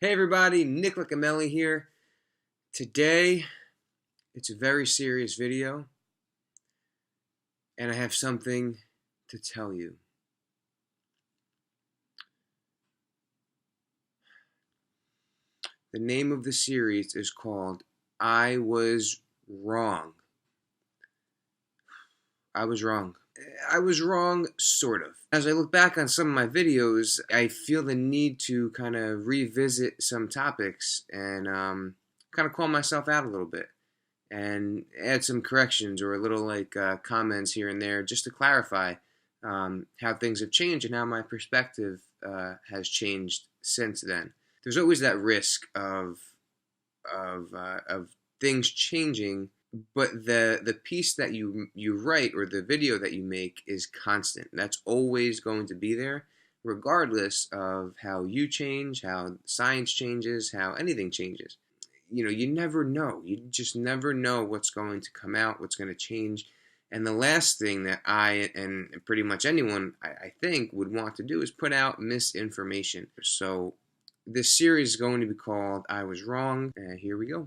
Hey everybody, Nick Licameli here. Today, it's a very serious video, and I have something to tell you. The name of the series is called I Was Wrong. I was wrong. I was wrong, sort of. As I look back on some of my videos, I feel the need to kind of revisit some topics and kind of call myself out a little bit and add some corrections or a little comments here and there just to clarify how things have changed and how my perspective has changed since then. There's always that risk of things changing, but the piece that you write or the video that you make is constant. That's always going to be there, regardless of how you change, how science changes, how anything changes. You never know. You just never know what's going to come out, what's going to change. And the last thing that I and pretty much anyone I think would want to do is put out misinformation. So this series is going to be called I Was Wrong. Here we go.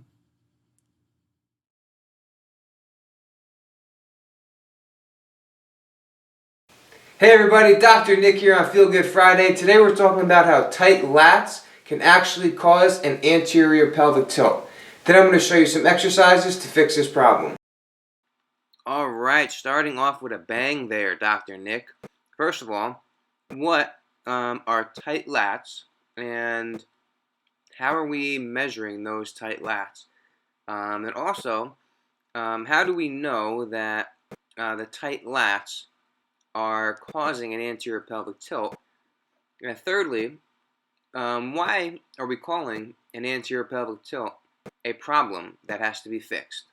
Hey everybody, Dr. Nick here on Feel Good Friday. Today we're talking about how tight lats can actually cause an anterior pelvic tilt. Then I'm going to show you some exercises to fix this problem. Alright, starting off with a bang there, Dr. Nick. First of all, what are tight lats and how are we measuring those tight lats? And also, how do we know that the tight lats are causing an anterior pelvic tilt? And thirdly, why are we calling an anterior pelvic tilt a problem that has to be fixed?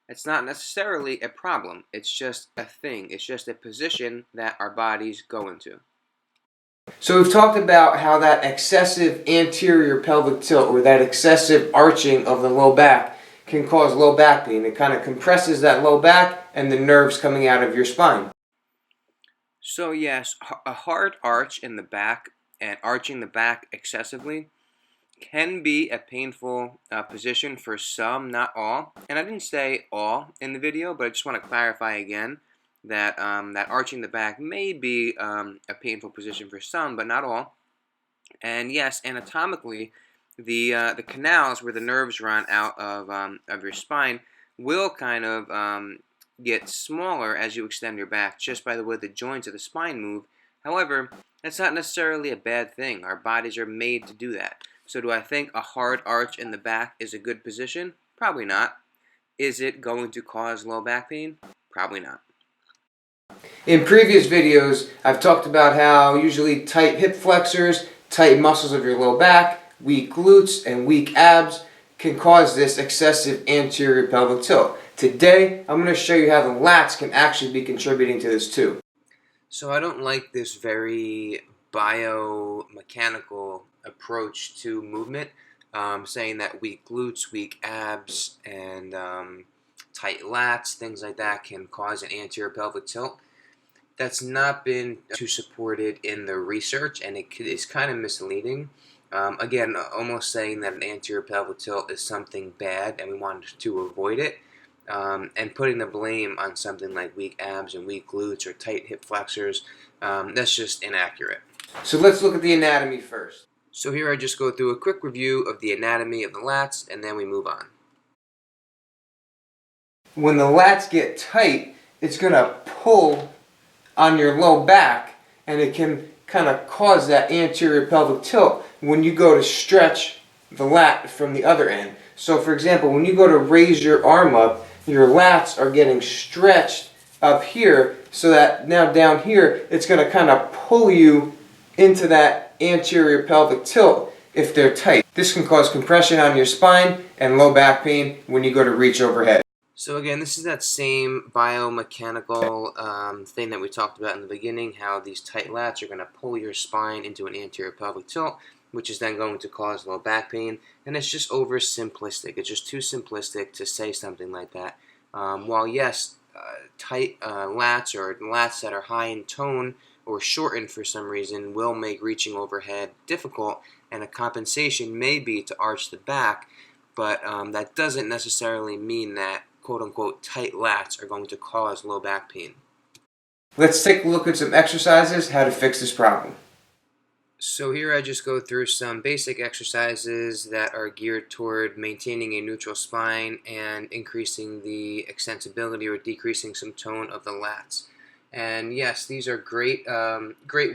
It's not necessarily a problem, it's just a thing, it's just a position that our bodies go into. So we've talked about how that excessive anterior pelvic tilt or that excessive arching of the low back can cause low back pain. It kind of compresses that low back and the nerves coming out of your spine. So yes, a hard arch in the back and arching the back excessively can be a painful position for some, not all. And I didn't say all in the video, but I just want to clarify again that that arching the back may be a painful position for some, but not all. And yes, anatomically, the canals where the nerves run out of your spine will kind of get smaller as you extend your back just by the way the joints of the spine move. However, that's not necessarily a bad thing. Our bodies are made to do that. So do I think a hard arch in the back is a good position? Probably not. Is it going to cause low back pain? Probably not. In previous videos, I've talked about how usually tight hip flexors, tight muscles of your low back, weak glutes, and weak abs can cause this excessive anterior pelvic tilt. Today, I'm going to show you how the lats can actually be contributing to this too. So I don't like this very biomechanical approach to movement, saying that weak glutes, weak abs, and tight lats, things like that can cause an anterior pelvic tilt. That's not been too supported in the research, and it is kind of misleading. Again, almost saying that an anterior pelvic tilt is something bad and we want to avoid it, and putting the blame on something like weak abs and weak glutes or tight hip flexors, that's just inaccurate. So let's look at the anatomy first. So here I just go through a quick review of the anatomy of the lats, and then we move on. When the lats get tight, it's going to pull on your low back, and it can kind of cause that anterior pelvic tilt when you go to stretch the lat from the other end. So for example, when you go to raise your arm up, your lats are getting stretched up here, so that now down here it's going to kind of pull you into that anterior pelvic tilt if they're tight. This can cause compression on your spine and low back pain when you go to reach overhead. So again, this is that same biomechanical thing that we talked about in the beginning, how these tight lats are going to pull your spine into an anterior pelvic tilt, which is then going to cause low back pain, and it's just oversimplistic. It's just too simplistic to say something like that. While yes, tight lats or lats that are high in tone or shortened for some reason will make reaching overhead difficult, and a compensation may be to arch the back, but that doesn't necessarily mean that quote-unquote tight lats are going to cause low back pain. Let's take a look at some exercises, how to fix this problem. So here I just go through some basic exercises that are geared toward maintaining a neutral spine and increasing the extensibility or decreasing some tone of the lats. And yes, these are great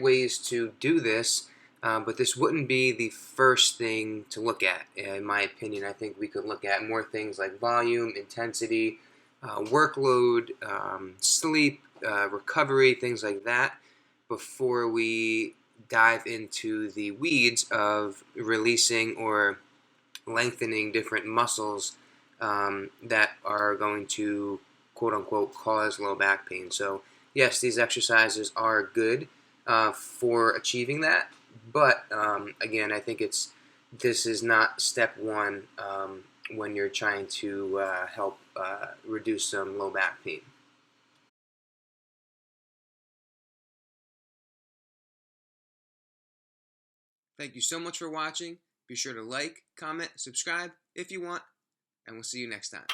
ways to do this, but this wouldn't be the first thing to look at, in my opinion. I think we could look at more things like volume, intensity, workload, sleep, recovery, things like that, before we dive into the weeds of releasing or lengthening different muscles that are going to quote-unquote cause low back pain. So yes, these exercises are good for achieving that, but again, I think this is not step one when you're trying to help reduce some low back pain. Thank you so much for watching. Be sure to like, comment, subscribe if you want, and we'll see you next time.